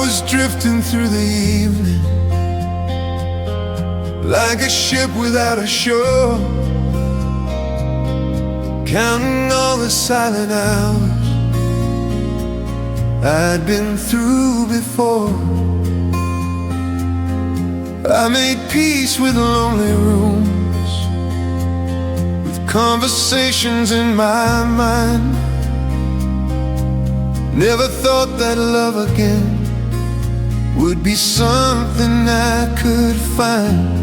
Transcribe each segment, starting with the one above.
was drifting through the evening, like a ship without a shore, counting all the silent hours I'd been through before. I made peace with lonely rooms, with conversations in my mind. Never thought that love again would be something I could find.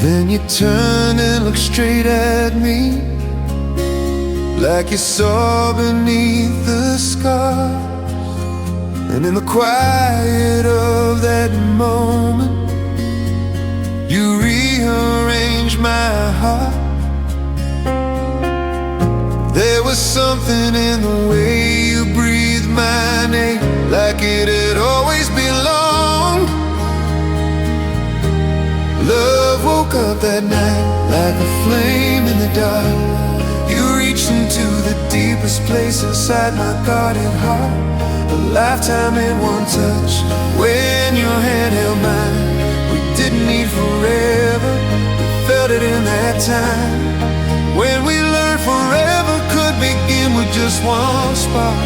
Then you turned and looked straight at me, like you saw beneath the scars. And in the quiet of that moment, you rearranged my heart. There was something in the way you breathed my name, like it had always belonged. Love woke up that night like a flame in the dark. You reached into the deepest place inside my guarded heart. A lifetime in one touch, when your hand held mine. We didn't need forever, we felt it in that time. When we learned forever could begin with just one spark.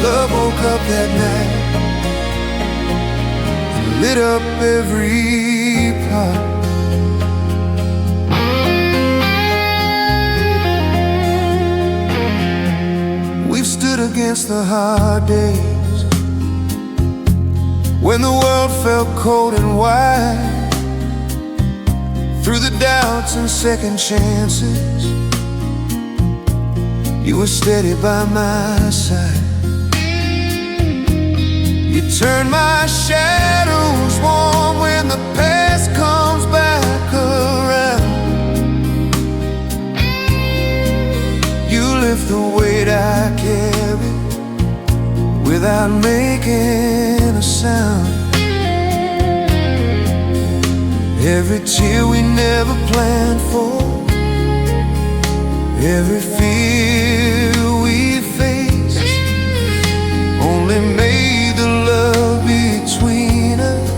Love woke up that night and lit up every part. We've stood against the hard days, when the world felt cold and wide, through the doubts and second chances. You were steady by my side. You turned my shadows warm when the past comes back around. You lift the weight I carry without making a sound. Every tear we never planned for, every fear we faced, only made the love between us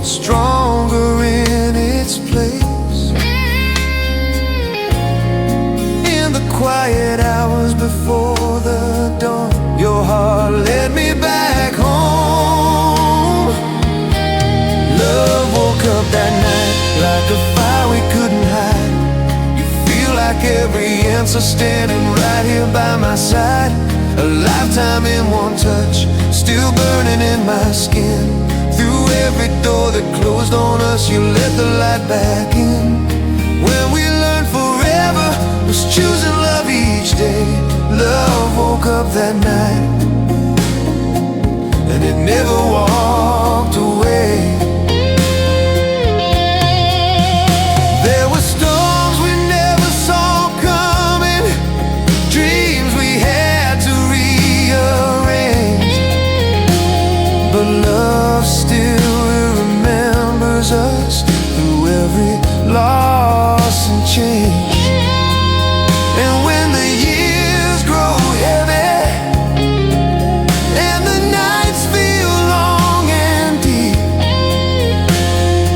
stronger in its place. In the quiet hours before the dawn, your heart led me back home. Love woke up that night like a fire we couldn't hide. You feel like every answer standing right here by my side. A lifetime in one touch, still burning in my skin. Through every door that closed on us, you let the light back in. When we learned forever was choosing love each day. Love woke up that night and it never walked away. There were storms we never saw coming, dreams we had to rearrange, but love still remembers us through every loss and change. And when the years grow heavy and the nights feel long and deep,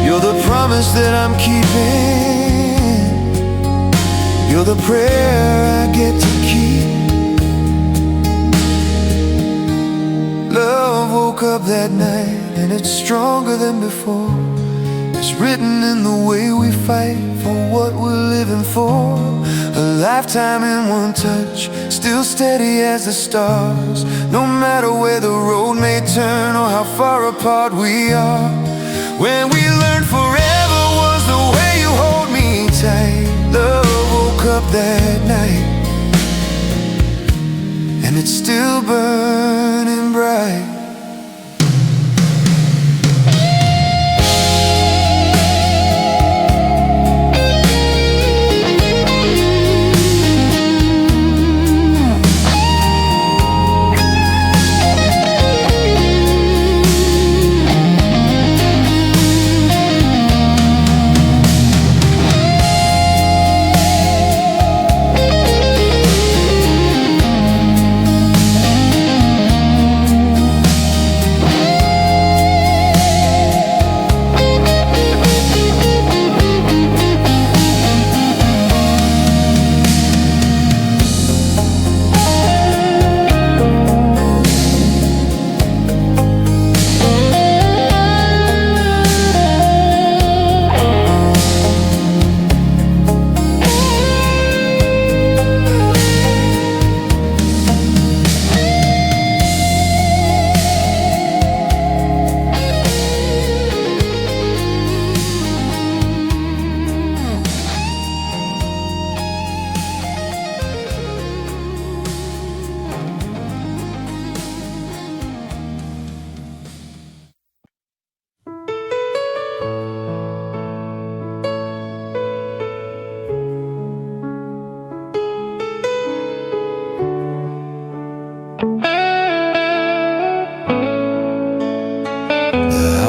you're the promise that I'm keeping, you're the prayer I get to keep. Love woke up that night and it's stronger than before. It's written in the way we fight for what we're living for. A lifetime in one touch, still steady as the stars. No matter where the road may turn or how far apart we are. When we learned forever was the way you hold me tight. Love woke up that night and it's still burning bright.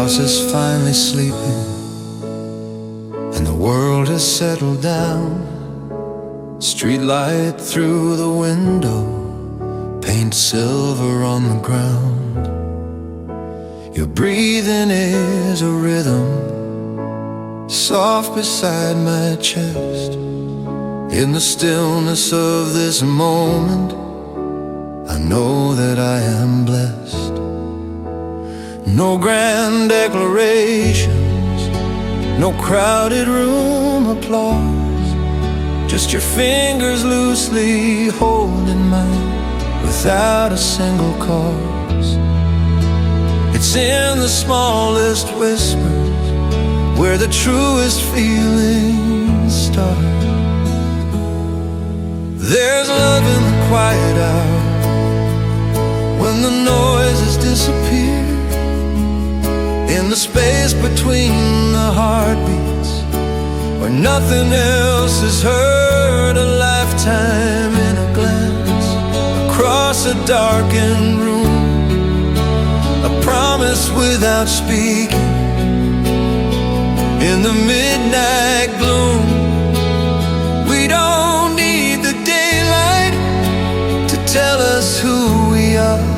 house is finally sleeping and the world has settled down. Streetlight through the window, paint silver on the ground. Your breathing is a rhythm, soft beside my chest. In the stillness of this moment, I know that I am blessed. No grand declarations, no crowded room applause, just your fingers loosely holding mine without a single cause. It's in the smallest whispers where the truest feelings start. There's love in the quiet hour, when the noises disappear, in the space between the heartbeats, where nothing else is heard. A lifetime in a glance, across a darkened room, a promise without speaking. In the midnight gloom, we don't need the daylight to tell us who we are.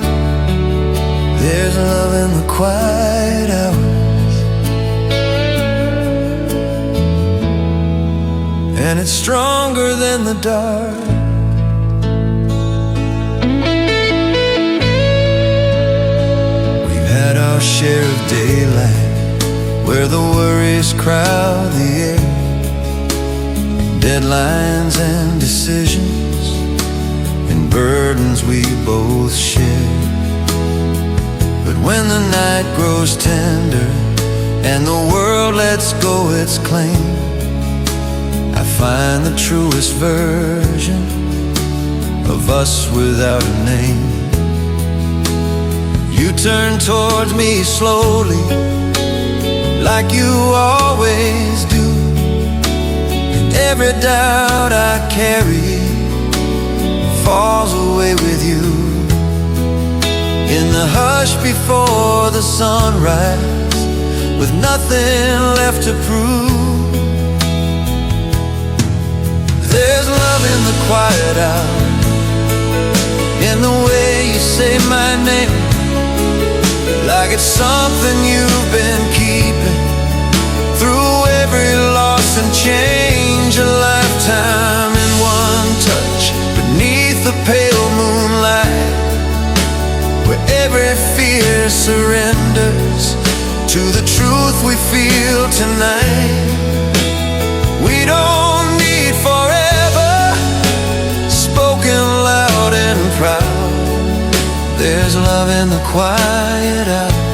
There's love in the quiet hours, and it's stronger than the dark. We've had our share of daylight, where the worries crowd the air, deadlines and decisions, and burdens we both share. But when the night grows tender and the world lets go its claim, I find the truest version of us without a name. You turn towards me slowly, like you always do, and every doubt I carry falls away with you. In the hush before the sunrise, with nothing left to prove, there's love in the quiet hour, in the way you say my name, like it's something you've been keeping through every loss and change. A lifetime in one touch, beneath the pale moonlight, where every fear surrenders to the truth we feel tonight. We don't need forever, spoken loud and proud. There's love in the quiet hour,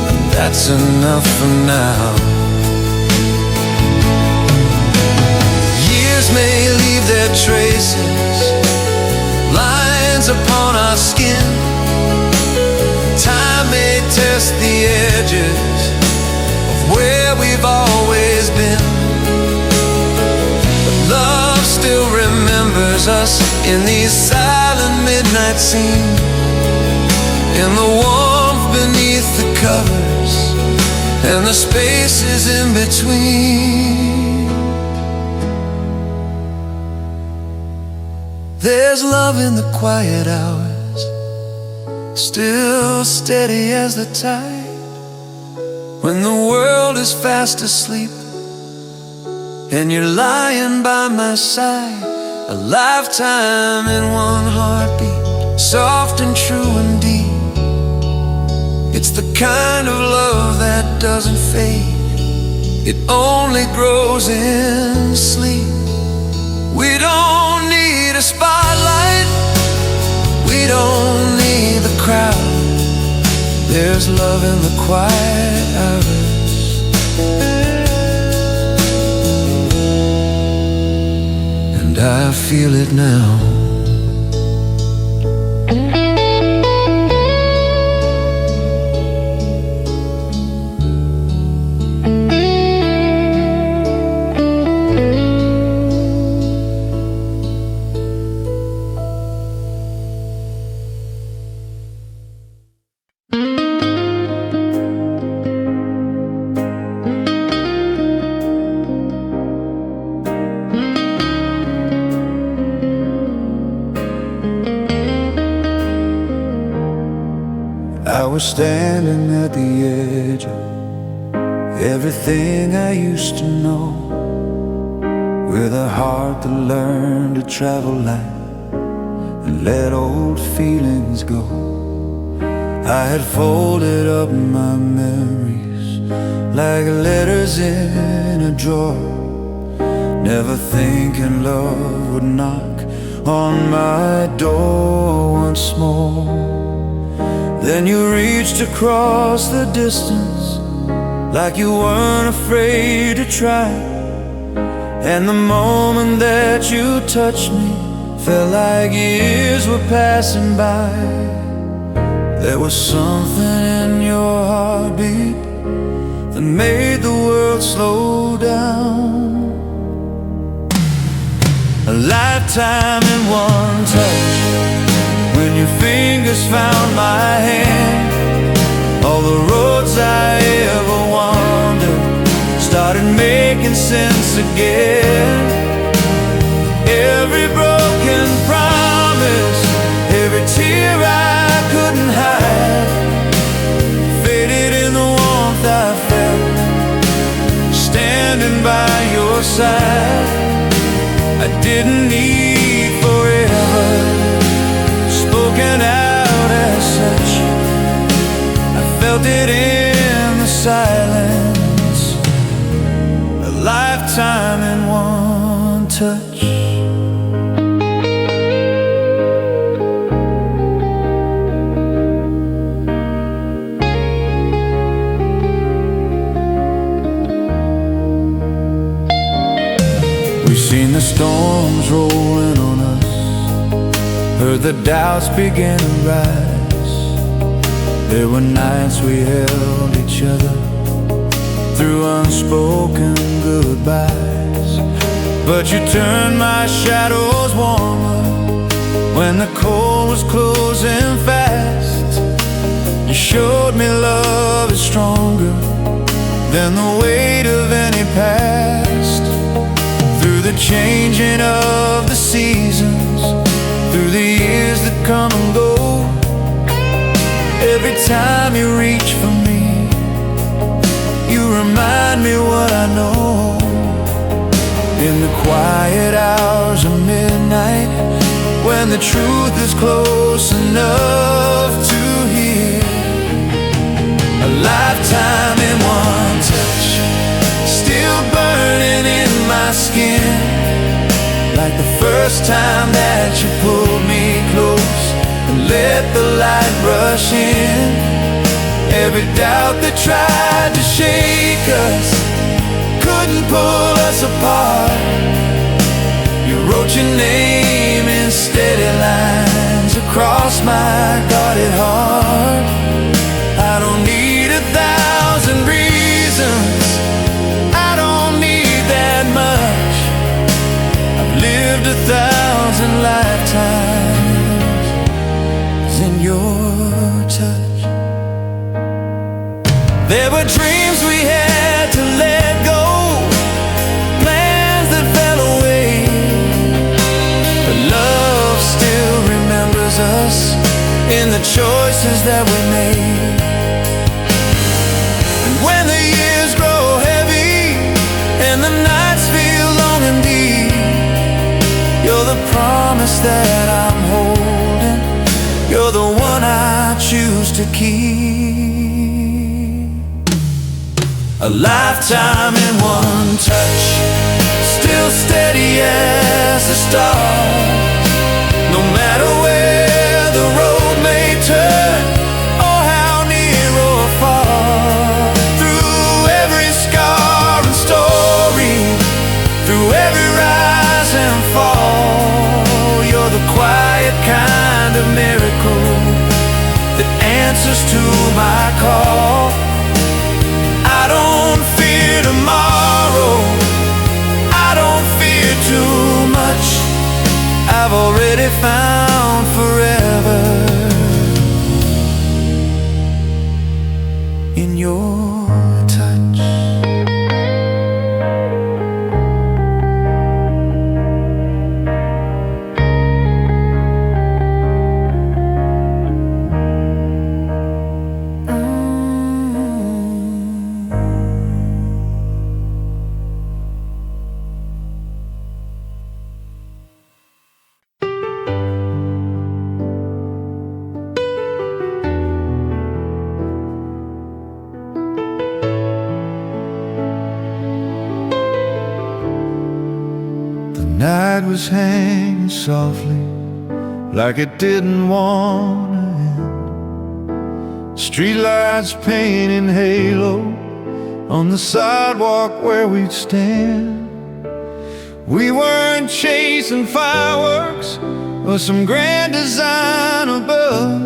and that's enough for now. Years may leave their traces, lines upon our skin. Time may test the edges of where we've always been, but love still remembers us in these silent midnight scenes, in the warmth beneath the covers and the spaces in between. There's love in the quiet hours, still steady as the tide, when the world is fast asleep and you're lying by my side. A lifetime in one heartbeat, soft and true and deep. It's the kind of love that doesn't fade, it only grows in sleep. We don't need a spotlight, we don't need the crowd. There's love in the quiet hours, and I feel it now. was standing at the edge of everything I used to know, with a heart that learned to travel light and let old feelings go. I had folded up my memories like letters in a drawer, never thinking love would knock on my door once more. Then you reached across the distance like you weren't afraid to try, and the moment that you touched me felt like years were passing by. There was something in your heartbeat that made the world slow down. A lifetime in one touch, when your fingers found my hand. All the roads I ever wandered started making sense again. Every broken promise, every tear I couldn't hide, faded in the warmth I felt standing by your side. I didn't need forever spoken out as such. I felt it in the silence, a lifetime in one touch. We've seen the storms rolling on us, heard the doubts begin to rise. There were nights we held each other through unspoken goodbyes, but you turned my shadows warmer when the cold was closing fast. You showed me love is stronger than the weight of any past. Through the changing of the seasons, through the years that come and go, every time you reach for me, you remind me what I know. In the quiet hours of midnight, when the truth is close enough to hear, a lifetime in one touch, still burning in my skin, like the first time that you pulled me close and let the light rush in. Every doubt that tried to shake us couldn't pull us apart. You wrote your name in steady lines across my guarded heart. I don't need 1,000 reasons, I don't need that much. I've lived 1,000 lifetimes in your touch. There were dreams we had to let go, plans that fell away, but love still remembers us in the choices that we made. And when the years grow heavy and the nights feel long and deep, you're the promise that I'm holding, you're the one I choose to keep. A lifetime in one touch, still steady as the stars. No matter where the road may turn, or how near or far, through every scar and story, through every rise and fall, you're the quiet kind of miracle that answers to my call. I don't fear tomorrow, I don't fear too much. I've already found forever in your touch. night was hanging softly, like it didn't want to end. Streetlights painting halo on the sidewalk where we'd stand. We weren't chasing fireworks or some grand design above,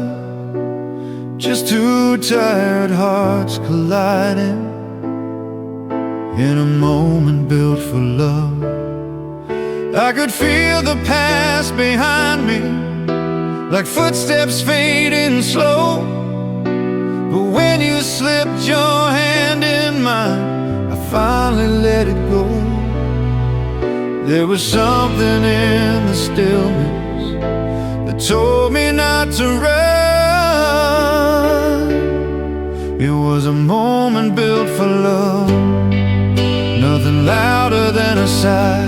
just two tired hearts colliding in a moment built for love. I could feel the past behind me, like footsteps fading slow. But when you slipped your hand in mine, I finally let it go. There was something in the stillness that told me not to run. It was a moment built for love, nothing louder than a sigh,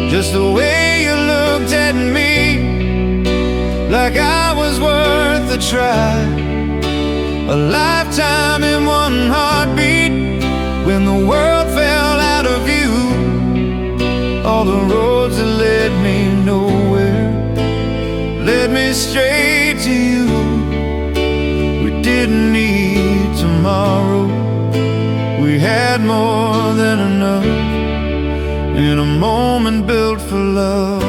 just the way you looked at me, like I was worth a try. A lifetime in one heartbeat. When the world fell out of view, all the roads that led me nowhere led me straight to you. We didn't need tomorrow, we had more than enough, in a moment built for love.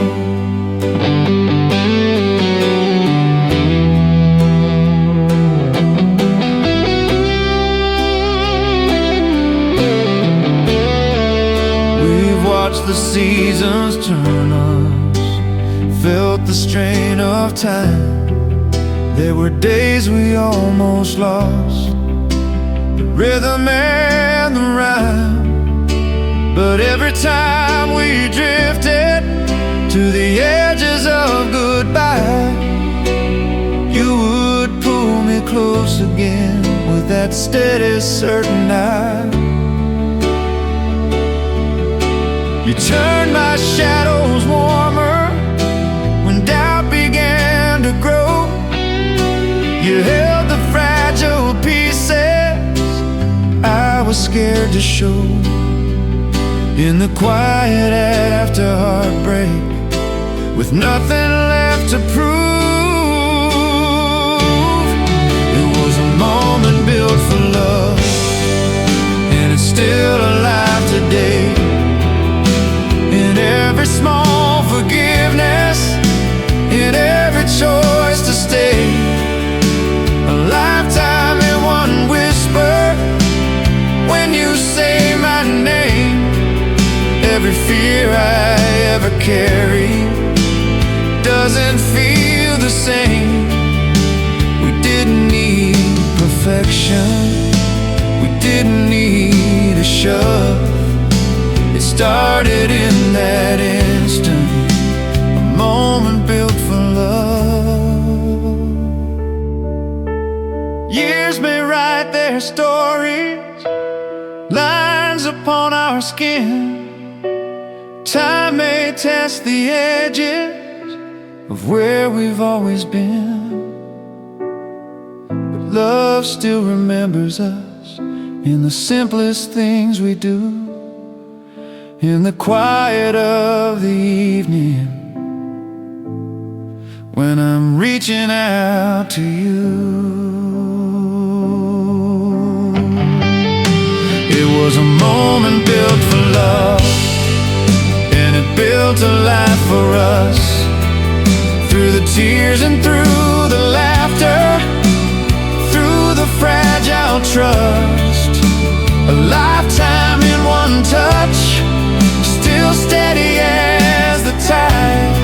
Watched the seasons turn us, felt the strain of time. There were days we almost lost the rhythm and the rhyme, but every time we drifted to the edges of goodbye, you would pull me close again with that steady, certain eye. You turned my shadows warmer when doubt began to grow. You held the fragile pieces I was scared to show. In the quiet after heartbreak, with nothing left to prove, it was a moment built for love, and it's still alive today. In every small forgiveness, in every choice to stay, a lifetime in one whisper. When you say my name, every fear I ever carried doesn't feel the same. We didn't need perfection, we didn't need a shove. It started in that instant, a moment built for love. Years may write their stories, lines upon our skin. Time may test the edges of where we've always been, but love still remembers us in the simplest things we do. In the quiet of the evening, when I'm reaching out to you. It was a moment built for love, and it built a life for us. Through the tears and through the laughter, through the fragile trust, a lifetime in one touch, still steady as the tide.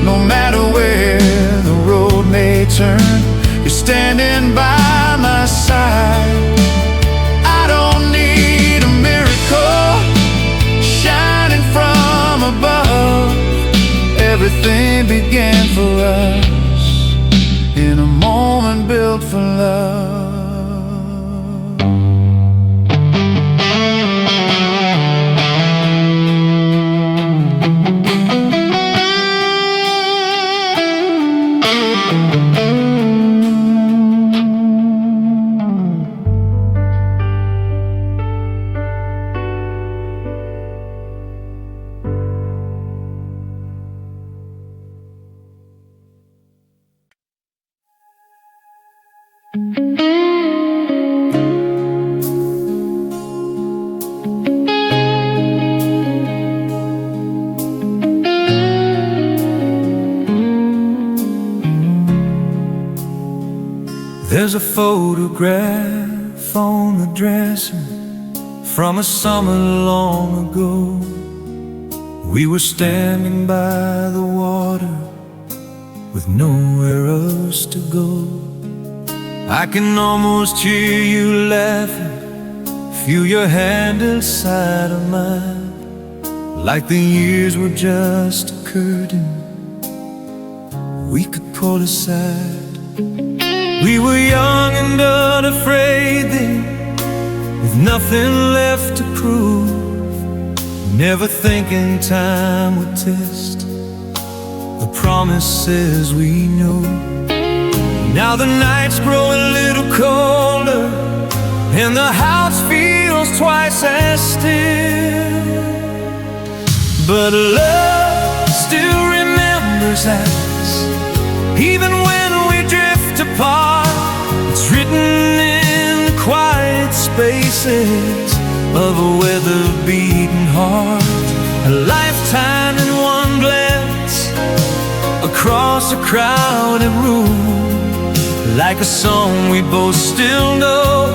No matter where the road may turn, you're standing by my side. I don't need a miracle shining from above. Everything began for us There's a photograph on the dresser from a summer long ago. We were standing by the water with nowhere else to go. I can almost hear you laughing, feel your hand inside of mine, like the years were just a curtain we could pull aside. We were young and unafraid then, with nothing left to prove, never thinking time would test the promises we know. Now the nights grow a little colder, and the house feels twice as still, but love still remembers us, even when we drift apart. It's written in the quiet spaces of a weather-beaten heart, a lifetime in one glance across a crowded room, like a song we both still know,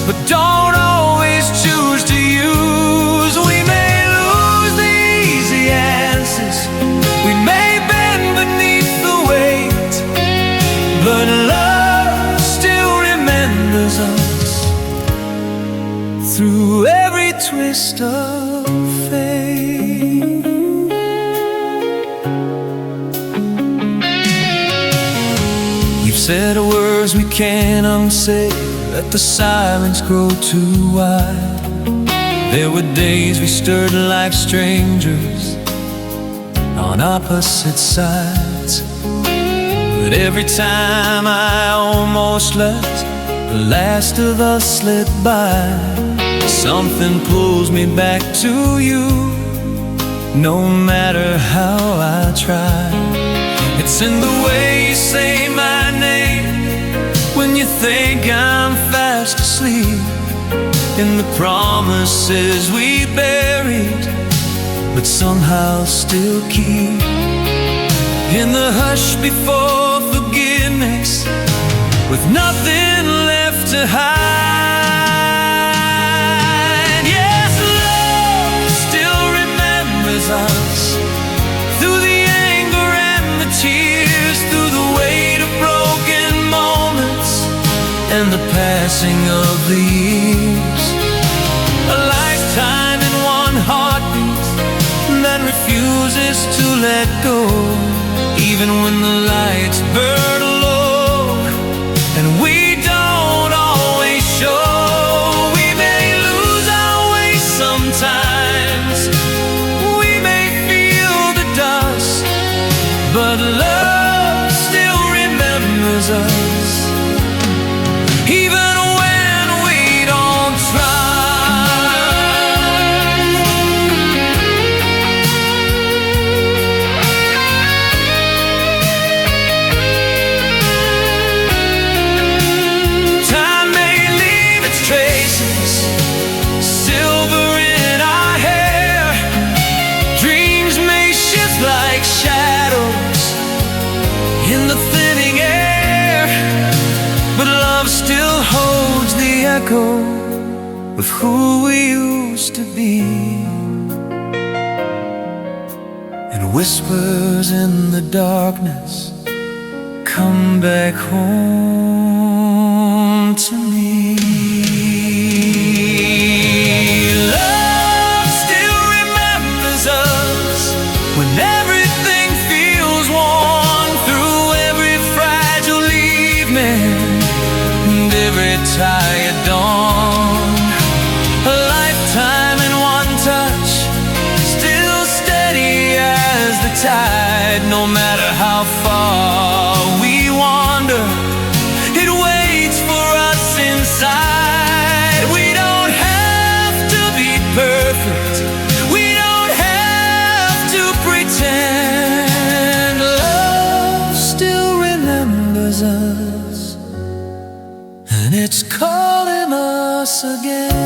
but don't always choose to use. We may lose the easy answers, we may bend beneath the weight, but love still remembers us through every twist of fate. We've said words we can't unsay, let the silence grow too wide. There were days we stirred like strangers on opposite sides, but every time I almost let the last of us slip by, something pulls me back to you, no matter how I try. It's in the way you say my name when you think I'm fast asleep, in the promises we buried but somehow still keep, in the hush before forgiveness, with nothing left to hide. Yes, love still remembers us through the anger and the tears, through the weight of broken moments and the passing of the years. A lifetime in one heartbeat that refuses to let go, even when the lights burn low and we don't always show. We may lose our way sometimes, we may feel the dust, but love still remembers us, even when we don't try. Time may leave its traces, silver in our hair, dreams may shift like shadows in the thinning air, but love still holds the echo of who we used to be, and whispers in the darkness, come back home to me. Love still remembers us when everything feels worn, through every fragile evening and every tired dawn. A lifetime in one touch, still steady as the tide. No matter how far we wander, it waits for us inside. We don't have to be perfect, we don't have to pretend. Love still remembers us, and it's calling us again.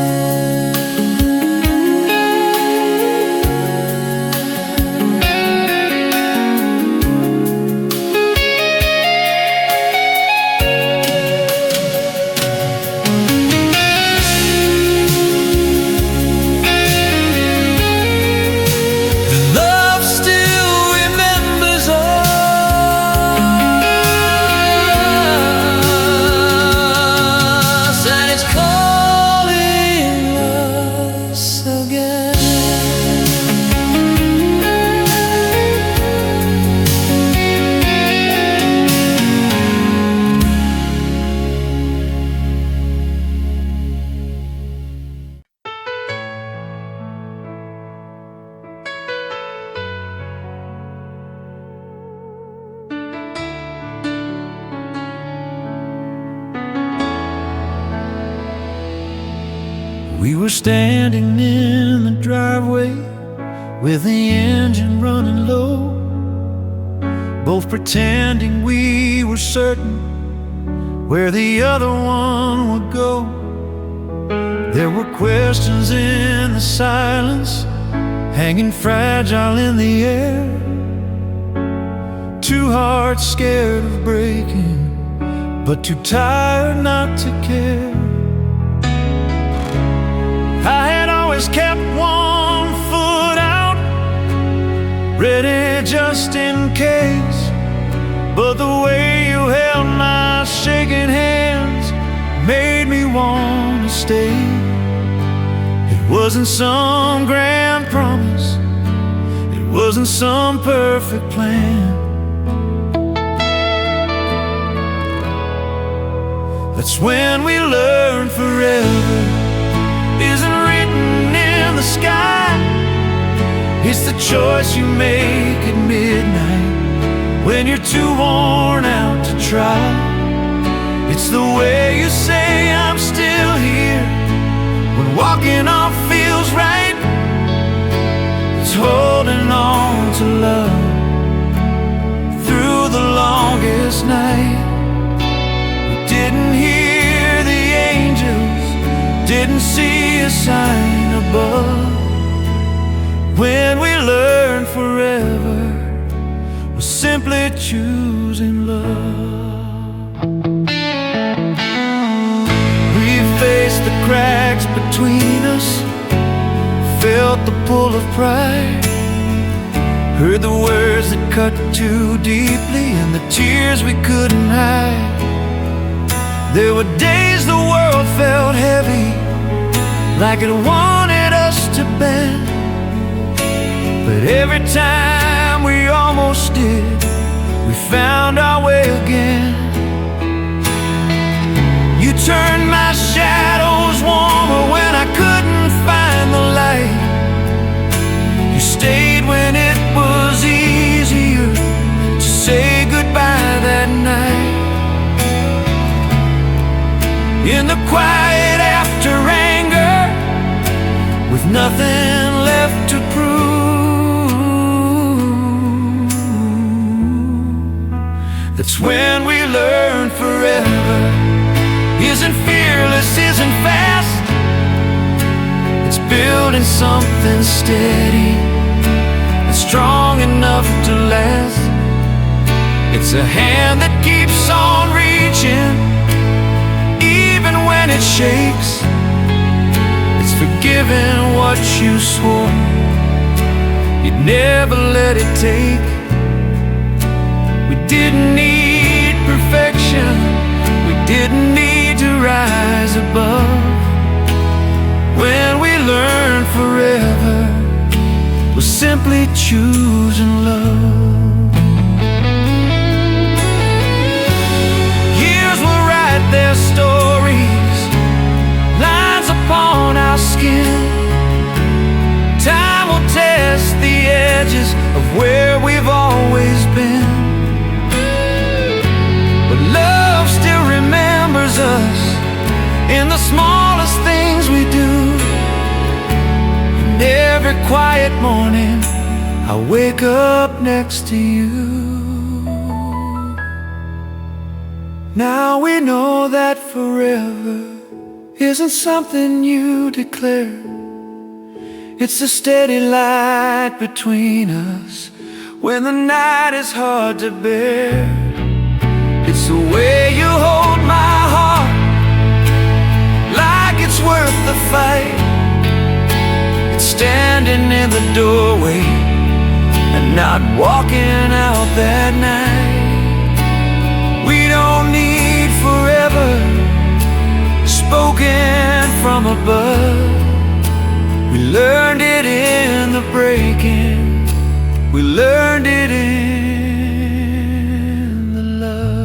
were standing in the driveway with the engine running low, both pretending we were certain where the other one would go. There were questions in the silence, hanging fragile in the air. Two hearts scared of breaking, but too tired not to care. I had always kept one foot out, ready just in case, but the way you held my shaking hands made me want to stay. It wasn't some grand promise, it wasn't some perfect plan. That's when we learned forever isn't written in the sky. It's the choice you make at midnight when you're too worn out to try. It's the way you say I'm still here when walking off feels right. It's holding on to love through the longest night. We didn't hear the angels, didn't see a sign above. When we learned forever was simply choosing love. We faced the cracks between us, felt the pull of pride, heard the words that cut too deeply and the tears we couldn't hide. There were days the world felt heavy, like it wanted us to bend. But every time we almost did, we found our way again. You turned my shadows warmer when I couldn't find the light. You stayed when it was easier to say goodbye that night. In the quiet after anger, with nothing left to prove, that's when we learned forever isn't fearless, isn't fast. It's building something steady and strong enough to last. It's a hand that keeps on reaching even when it shakes. It's forgiving what you swore you'd never let it take. We didn't need perfection, we didn't need to rise above. When we learned forever was simply choosing love. Years will write their stories, lines upon our skin. Time will test the edges of where we've always been. But love still remembers us in the smallest things we do. And every quiet morning I wake up next to you. Now we know that forever isn't something you declare. It's a steady light between us when the night is hard to bear. It's the way you hold my heart, like it's worth the fight. It's standing in the doorway and not walking out that night. We don't need forever spoken from above. We learned it in the breaking, we learned it in the love.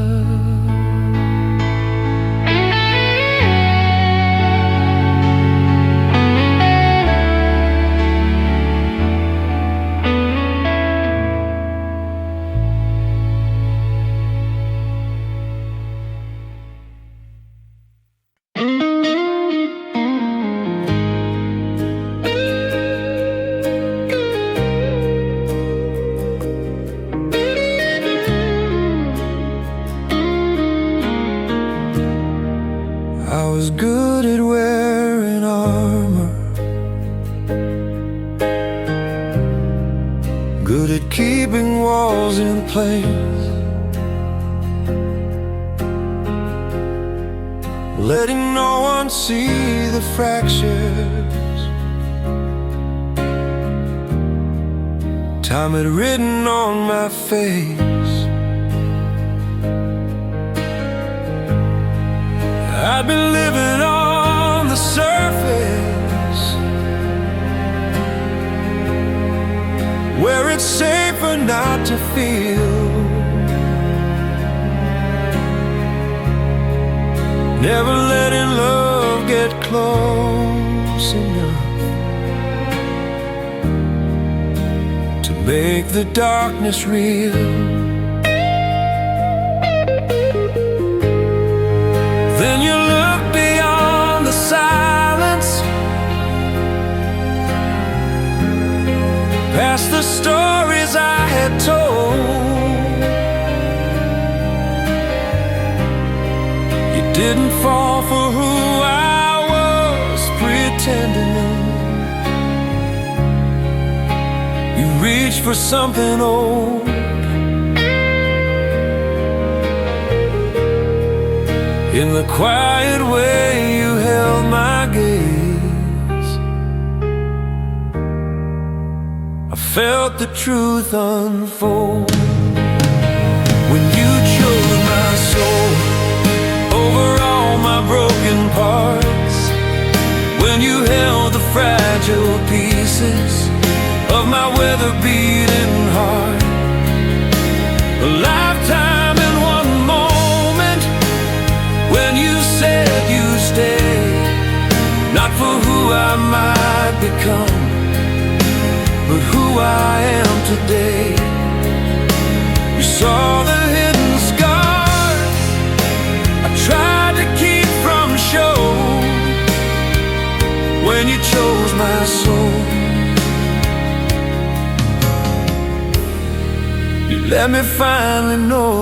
good at keeping walls in place, letting no one see the fractures time had written on my face. I've been living on the surface, where it's safer not to feel. Never letting love get close enough to make the darkness real. Then you look beyond the silence, past the stories I had told. You didn't fall for who I was pretending. You reached for something old. In the quiet way you held my gaze, I felt the truth unfold. When you chose my soul over all my broken parts, when you held the fragile pieces of my weather-beaten heart, a lifetime in one moment. When you said you'd stay, not for who I might become, but who I am today. You saw the hidden scars I tried to keep from show. When you chose my soul, you let me finally know.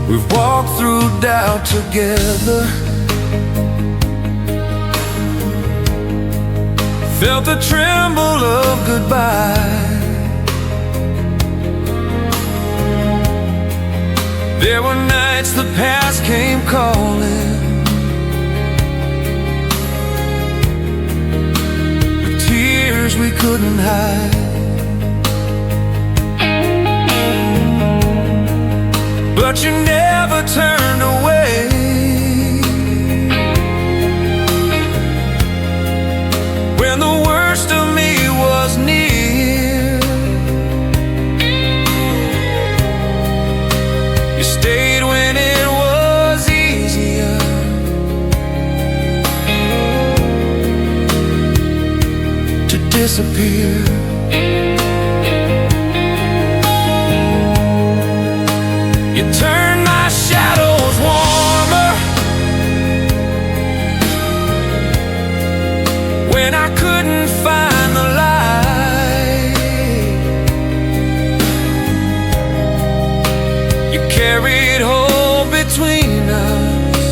We've walked through doubt together, felt the tremble of goodbye. There were nights the past came calling, with tears we couldn't hide. But you never turned away. When the worst of me was near, you stayed when it was easier. To disappear. You turned my shadows warmer when I couldn't find the light. You carried hope between us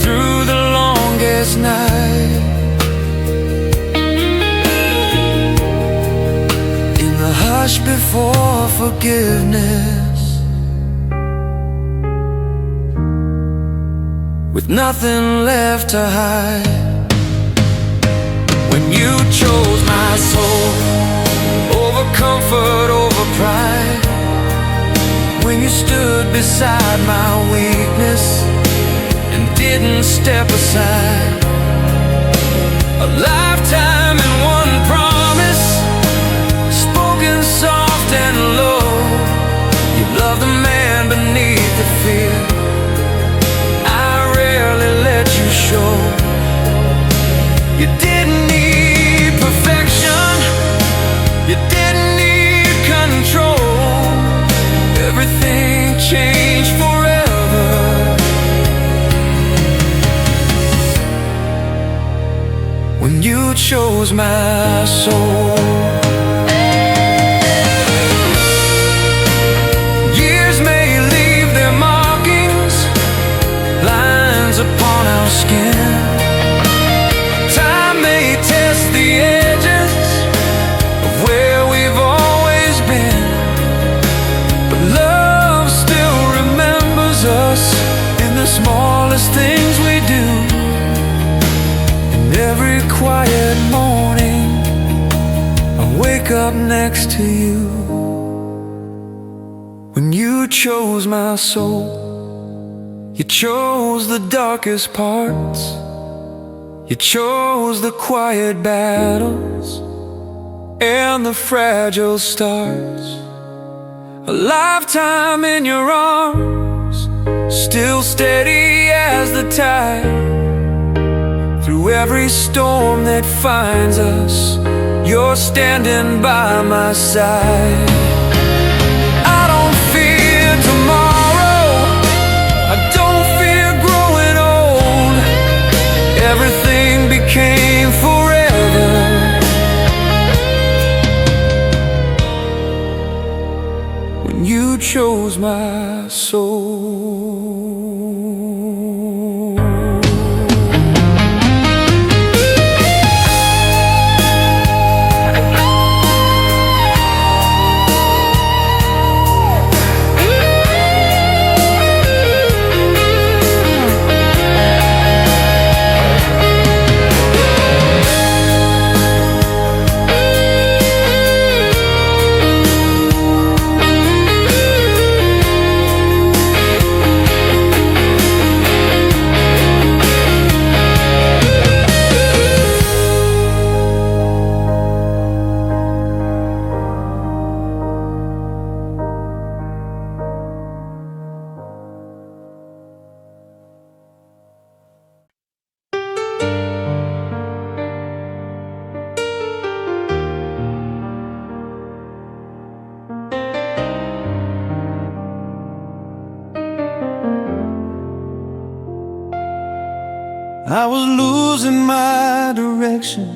through the longest night. Hush before forgiveness, with nothing left to hide. When you chose my soul over comfort, over pride, when you stood beside my weakness and didn't step aside, a lifetime in one promise, soft and low. You love the man beneath the fear I rarely let you show. You didn't need perfection, you didn't need control. Everything changed forever when you chose my soul. Years may leave their markings, blind smallest things we do. And every quiet morning I wake up next to you. When you chose my soul, you chose the darkest parts. You chose the quiet battles and the fragile stars. A lifetime in your arms, still steady as the tide. Through every storm that finds us, you're standing by my side. I don't fear tomorrow, I don't fear growing old. Everything became forever when you chose my soul. I was losing my direction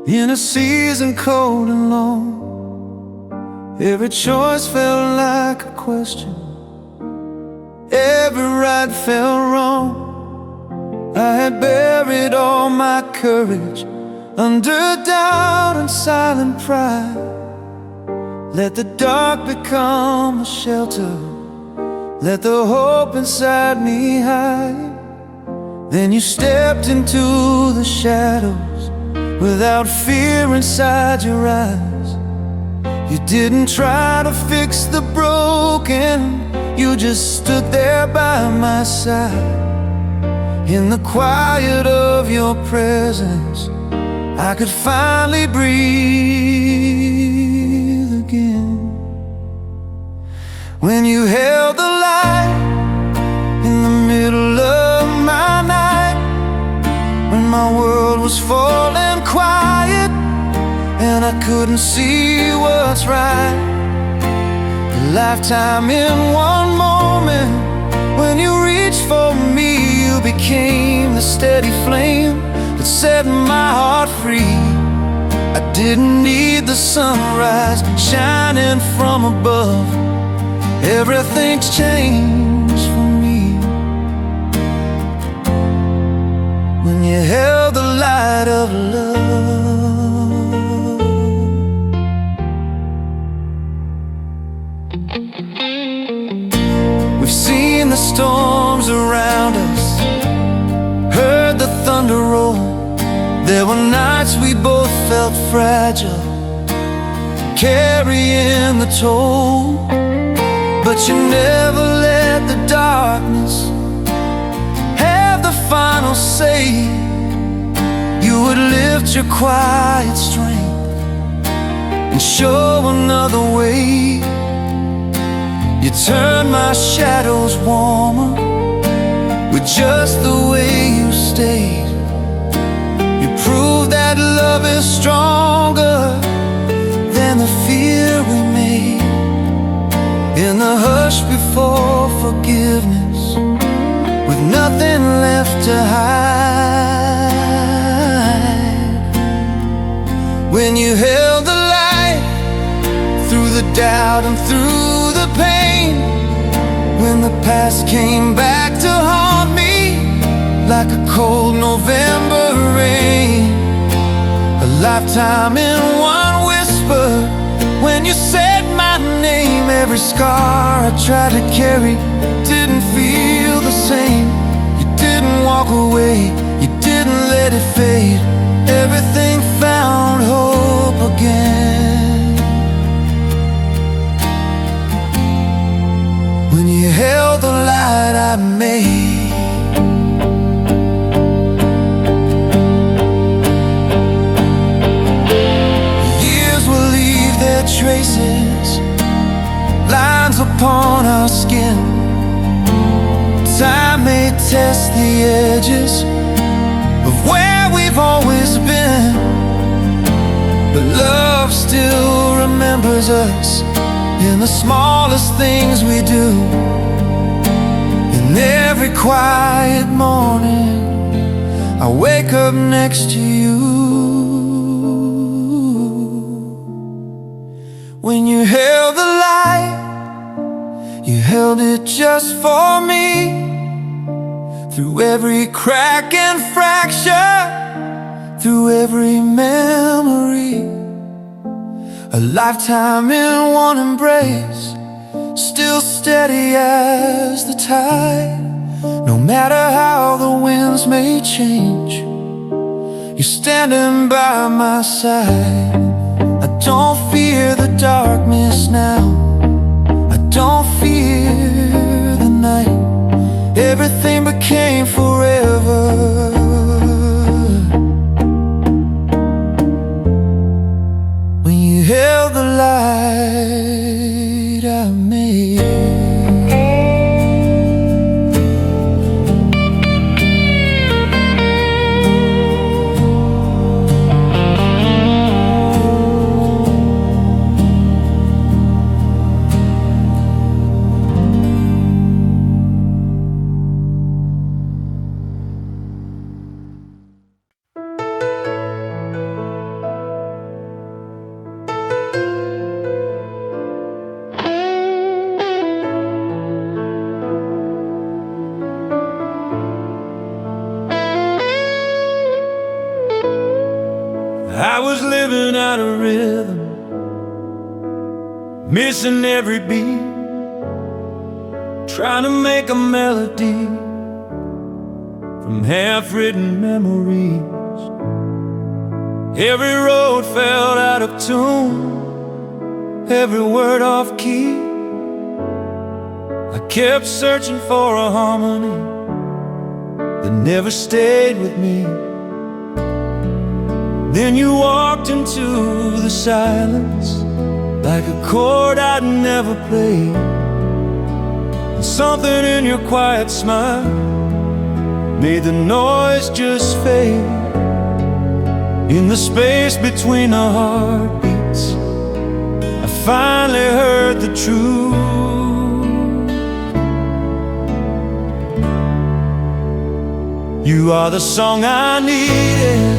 in a season cold and long. Every choice felt like a question, every right felt wrong. I had buried all my courage under doubt and silent pride. Let the dark become a shelter, let the hope inside me hide. Then you stepped into the shadows without fear inside your eyes. You didn't try to fix the broken, you just stood there by my side. In the quiet of your presence, I could finally breathe again. When you held the light in the middle of my night, when my world was falling quiet and I couldn't see what's right. A lifetime in one moment. When you reached for me, you became the steady flame that set my heart free. I didn't need the sunrise shining from above. Everything's changed for me when you held the light of love. We've seen the storms around us, heard the thunder roll. There were nights we both felt fragile, carrying the toll. But you never let the darkness have the final say. You would lift your quiet strength and show another way. You turned my shadows warmer with just the way you stayed. You proved that love is stronger than the fear we made. In the hush before forgiveness, with nothing left to hide. When you held the light through the doubt and through the pain, when the past came back to haunt me like a cold November rain. A lifetime in one whisper. When you said my name, every scar I tried to carry didn't feel the same. walk away, you didn't let it fade. Everything found hope again. When you held the light I made. Traces, lines upon our skin. Time may test the edges of where we've always been, but love still remembers us in the smallest things we do. In every quiet morning I wake up next to you. When you held the light, you held it just for me. Through every crack and fracture, through every memory, a lifetime in one embrace, still steady as the tide. No matter how the winds may change, you're standing by my side. I don't fear the darkness now, I don't fear the night. Everything became forever when you held the light I made. I was living out of rhythm, missing every beat, trying to make a melody from half-written memories. Every road felt out of tune, every word off key. I kept searching for a harmony that never stayed with me. Then you walked into the silence like a chord I'd never played, and something in your quiet smile made the noise just fade. In the space between the heartbeats, I finally heard the truth. You are the song I needed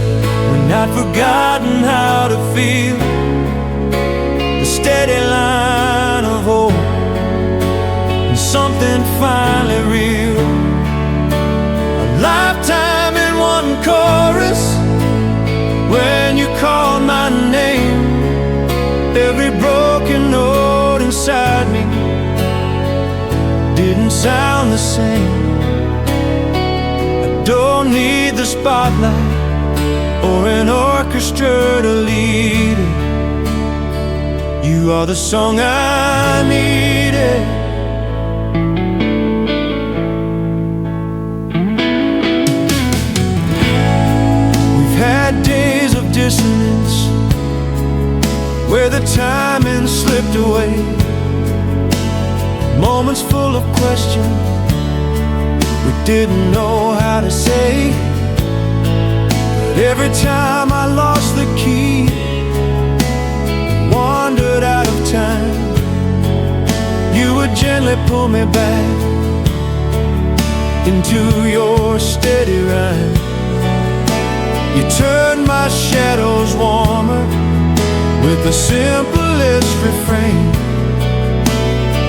when I'd forgotten how to feel, the steady line of hope, and something finally real. A lifetime in one chorus when you called my name. Every broken note inside me didn't sound the same. I don't need the spotlight or an orchestra to lead it. You are the song I needed. We've had days of dissonance where the timing slipped away, moments full of questions we didn't know how to say. Every time I lost the key, wandered out of time, you would gently pull me back into your steady rhyme. You turned my shadows warmer with the simplest refrain.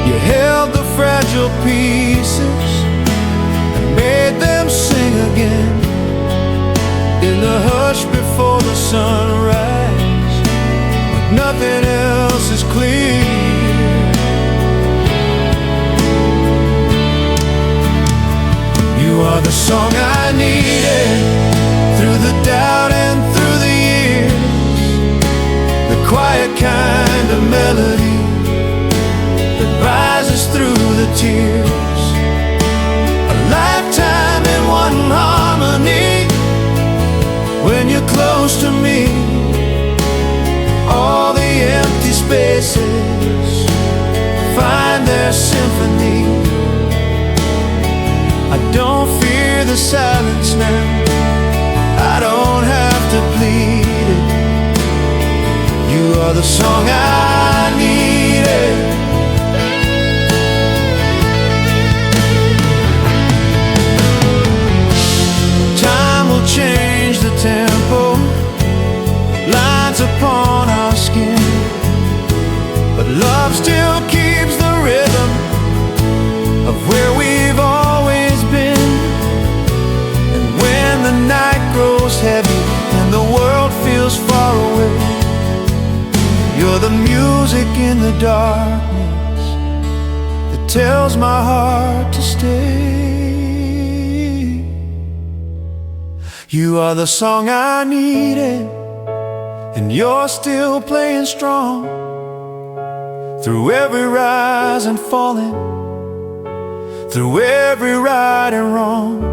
You held the fragile pieces and made them sing again. In the hush before the sunrise, when nothing else is clear, you are the song I needed through the doubt and through the years. The quiet kind of melody that rises through the tears. A lifetime in one harmony. When you're close to me, all the empty spaces find their symphony. I don't fear the silence now. I don't have to plead it. You are the song I needed. Time will change the tempo, lines upon our skin, but love still keeps the rhythm of where we've always been. And when the night grows heavy and the world feels far away, you're the music in the darkness that tells my heart to stay. You are the song I needed, and you're still playing strong through every rise and falling, through every right and wrong.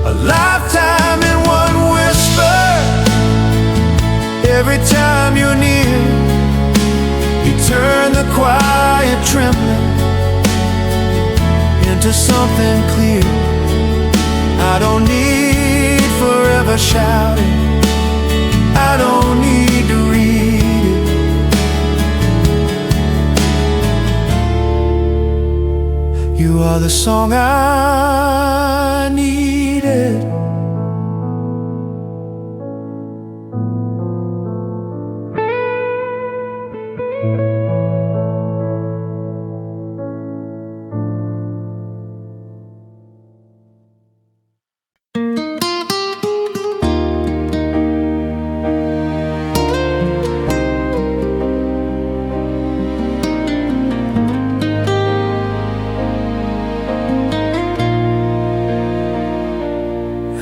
A lifetime in one whisper. Every time you're near, you turn the quiet trembling into something clear. I don't need forever shouting, I don't need to read it. You are the song I needed.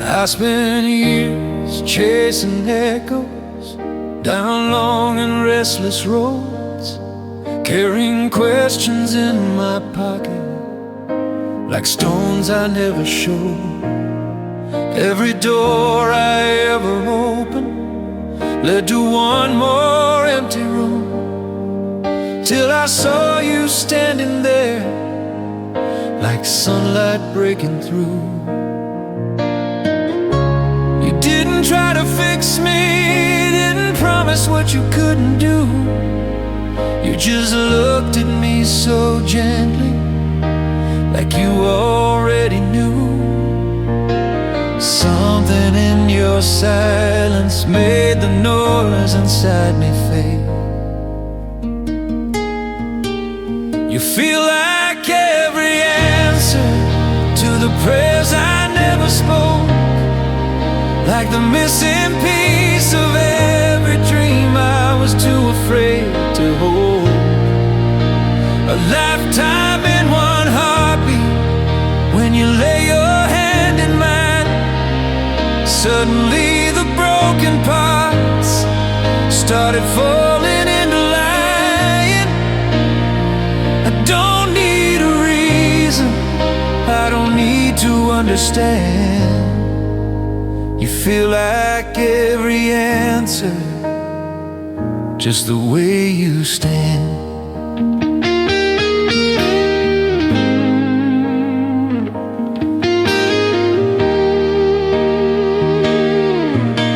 I spent years chasing echoes down long and restless roads, carrying questions in my pocket like stones I never showed. Every door I ever opened led to one more empty room, till I saw you standing there like sunlight breaking through. Didn't try to fix me, didn't promise what you couldn't do. You just looked at me so gently, like you already knew. Something in your silence made the noise inside me fade. You feel like every answer to the prayers I never spoke, like the missing piece of every dream I was too afraid to hold. A lifetime in one heartbeat. When you lay your hand in mine, suddenly the broken parts started falling into line. I don't need a reason, I don't need to understand. You feel like every answer, just the way you stand.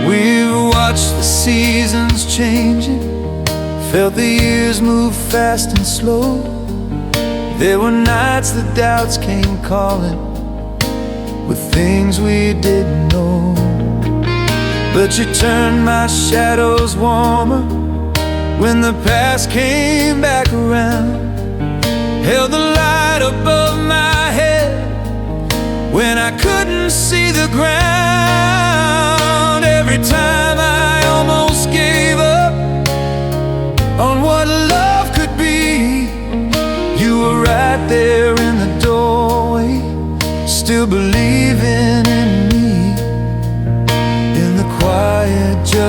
We've watched the seasons changing, felt the years move fast and slow. There were nights the doubts came calling with things we didn't know. But you turned my shadows warmer when the past came back around. Held the light above my head when I couldn't see the ground. Every time I almost gave up on what love could be, you were right there in the doorway, still believing in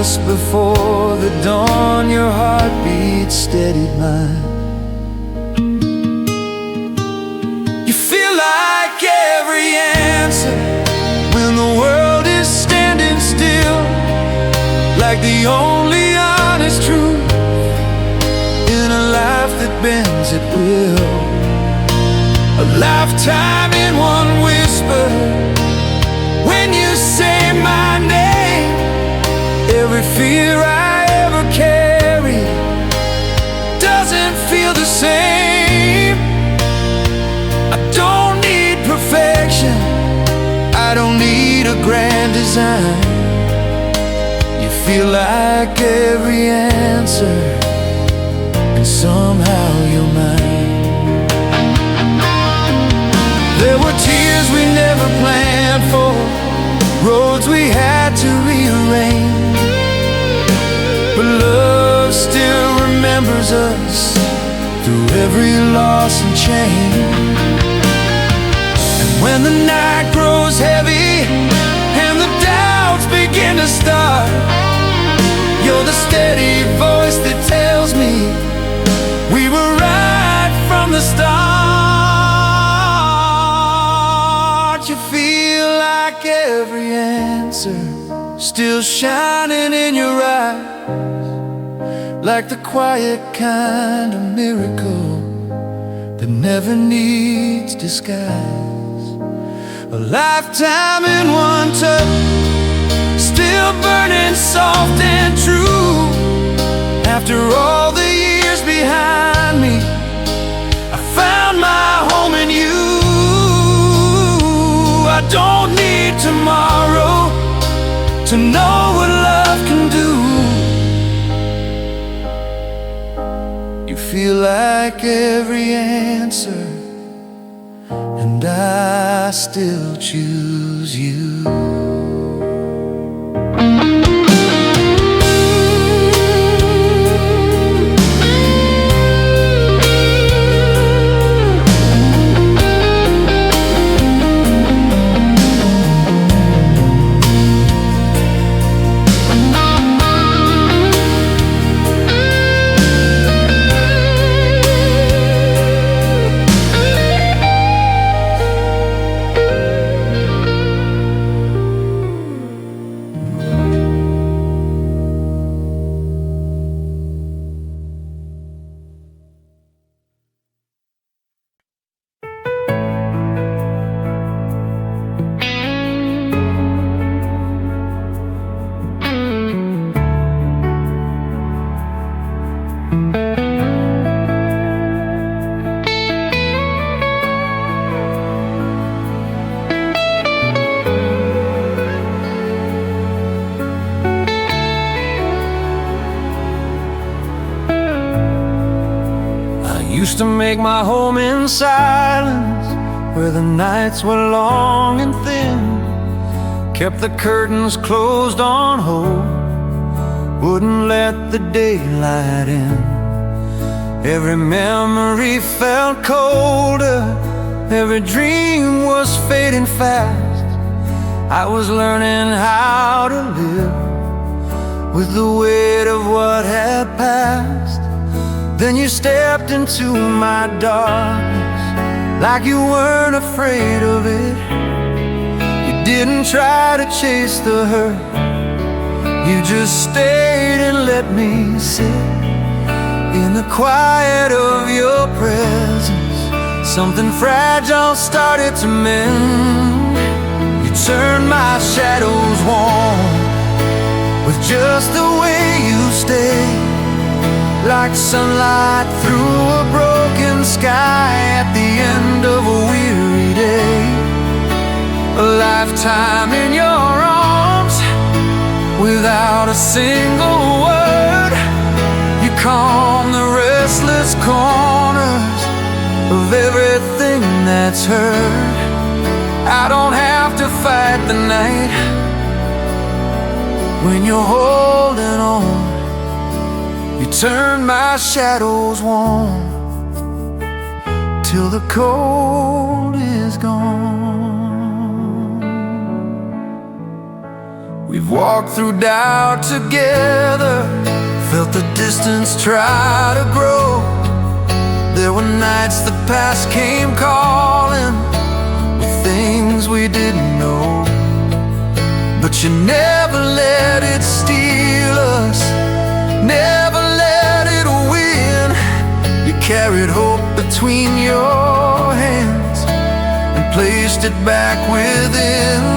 just before the dawn, your heartbeat steadied mine. You feel like every answer when the world is standing still, like the only honest truth in a life that bends at will. A lifetime in one whisper when you say my name. Every fear I ever carried doesn't feel the same. I don't need perfection, I don't need a grand design. You feel like every answer, and somehow you're mine. There were tears we never planned for, roads we had to rearrange, but love still remembers us through every loss and change. And when the night grows heavy and the doubts begin to start, you're the steady voice that tells me we were right from the start. You feel like every answer still shining in your eyes, like the quiet kind of miracle that never needs disguise. A lifetime in one touch, still burning soft and true. After all the years behind me, I found my home in you. I don't need tomorrow to know what love can do. You feel like every answer, and I still choose you. Used to make my home in silence, where the nights were long and thin. Kept the curtains closed on hold, wouldn't let the daylight in. Every memory felt colder, every dream was fading fast. I was learning how to live with the weight of what had passed. Then you stepped into my darkness like you weren't afraid of it. You didn't try to chase the hurt, you just stayed and let me sit in the quiet of your presence. Something fragile started to mend. You turned my shadows warm with just the way you stayed, like sunlight through a broken sky at the end of a weary day. A lifetime in your arms without a single word. You calm the restless corners of everything that's hurt. I don't have to fight the night when you're holding on. You turn my shadows warm till the cold is gone. We've We've walked through doubt together, felt the distance try to grow. There were nights the past came calling with things we didn't know. But you never let it steal us, never let it win. You carried hope between your hands and placed it back within.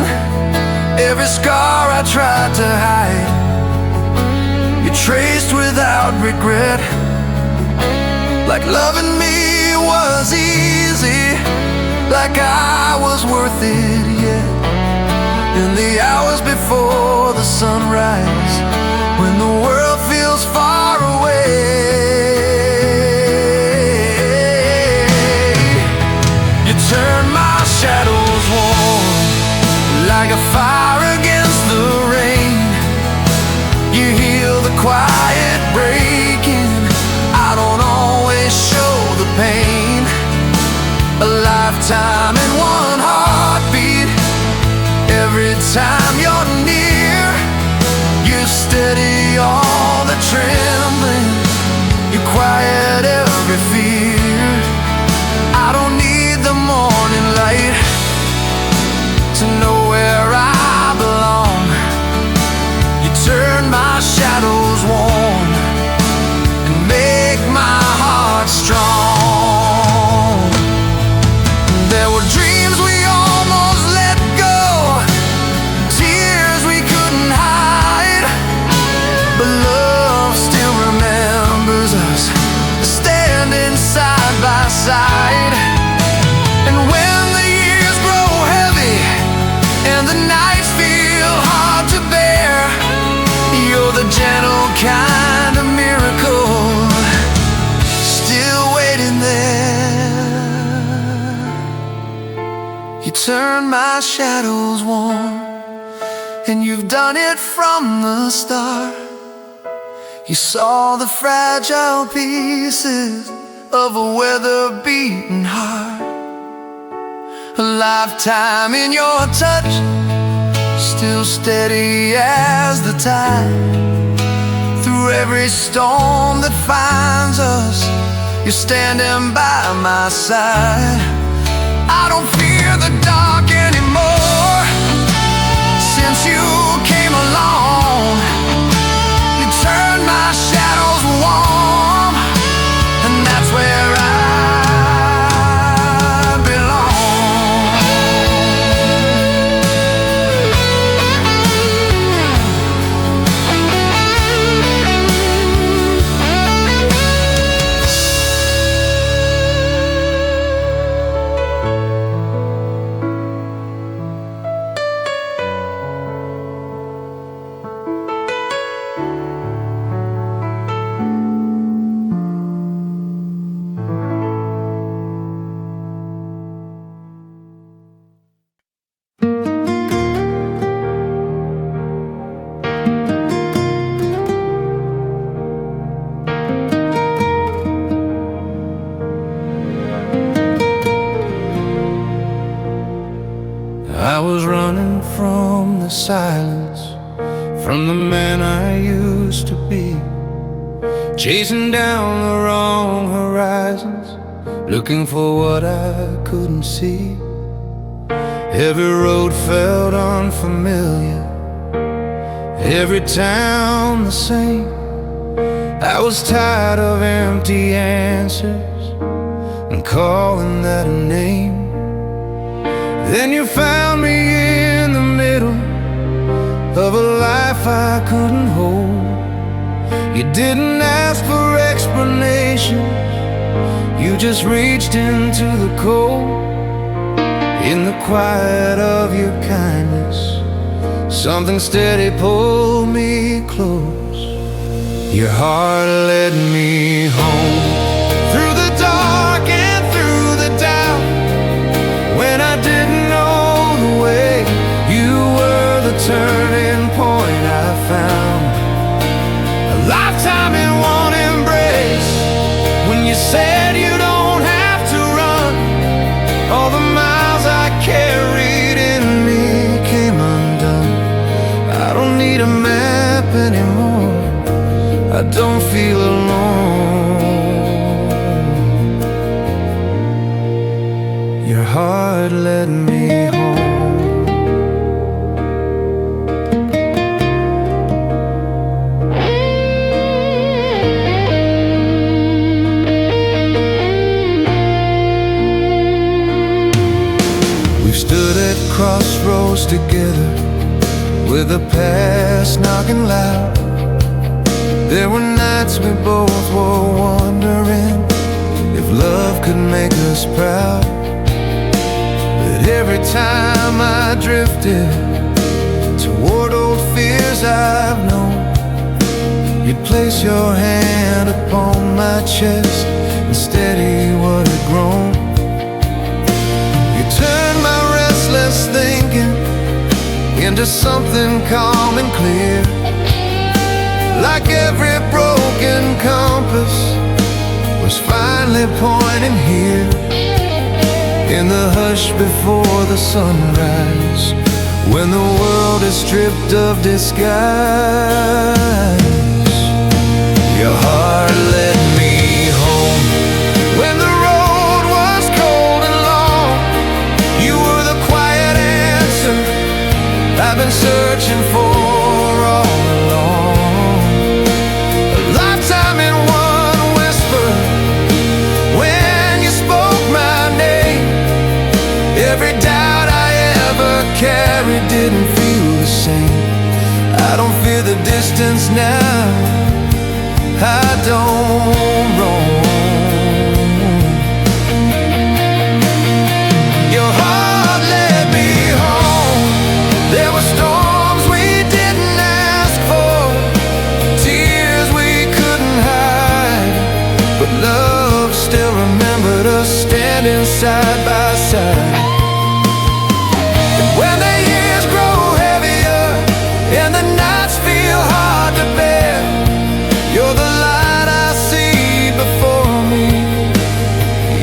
Every scar I tried to hide, you traced without regret. Like loving me was easy, like I was worth it yet. In the hours before the sunrise, when the world feels far away, you turn my shadows warm, like a fire against the rain. You heal the quiet breaking, I don't always show the pain. A lifetime in one heartbeat. Every time you're near, you steady all the trembling, you quiet every fear. I don't need the morning light to know where I belong. You turn my shadows warm and make my heart strong. There were dreams we almost let go, tears we couldn't hide, but love still remembers us, standing side by side. And when the years grow heavy and the nights feel hard to bear, you're the gentle kind of miracle still waiting there. You turn my shadows warm, and you've done it from the start. You saw the fragile pieces of a weather-beaten heart. A lifetime in your touch, still steady as the tide. Through every storm that finds us, you're standing by my side. I don't fear the dark anymore, since you came along. You turned my shadows warm, and that's where I was running from the silence, from the man I used to be, chasing down the wrong horizons, looking for what I couldn't see. Every road felt unfamiliar, every town the same. I was tired of empty answers and calling that a name. Then you found me in the middle of a life I couldn't hold. You didn't ask for explanations, you just reached into the cold. In the quiet of your kindness, something steady pulled me close. Your heart led me home, through the dark and through the doubt. When I didn't know the way, you were the turning point I found. A lifetime in one embrace, when you said you don't have to run. All the miles I carried in me came undone. I don't need don't feel alone. Your heart led me home. We've stood at crossroads together, with the past knocking loud. There were nights we both were wondering if love could make us proud. But every time I drifted toward old fears I've known, you'd place your hand upon my chest and steady what had grown. You turned my restless thinking into something calm and clear, like every broken compass was finally pointing here. In the hush before the sunrise, when the world is stripped of disguise, your heart led me home. When the road was cold and long, you were the quiet answer I've been searching for all along. A lifetime in one whisper, when you spoke my name. Every doubt I ever carried didn't feel the same. I don't fear the distance now, I don't roam. Your heart led me home. There were storms we didn't ask for, tears we couldn't hide, but love still remembered us standing side by side. And when the years grow heavier and the nights feel hard to bear, you're the light I see before me.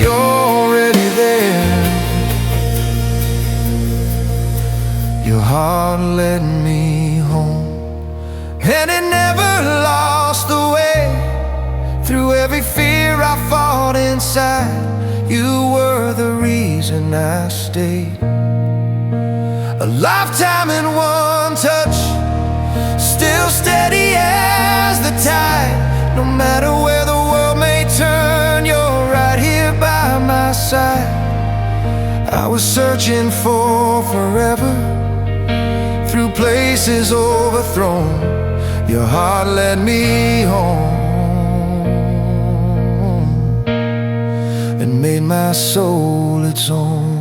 You're already there. Your heart led me home, and it never lost the way. Through every fear I fought inside, you were the reason I stayed. A lifetime in one touch, still steady as the tide. No matter where the world may turn, you're right here by my side. I was searching for forever, through places overthrown. Your heart led me home and made my soul its own.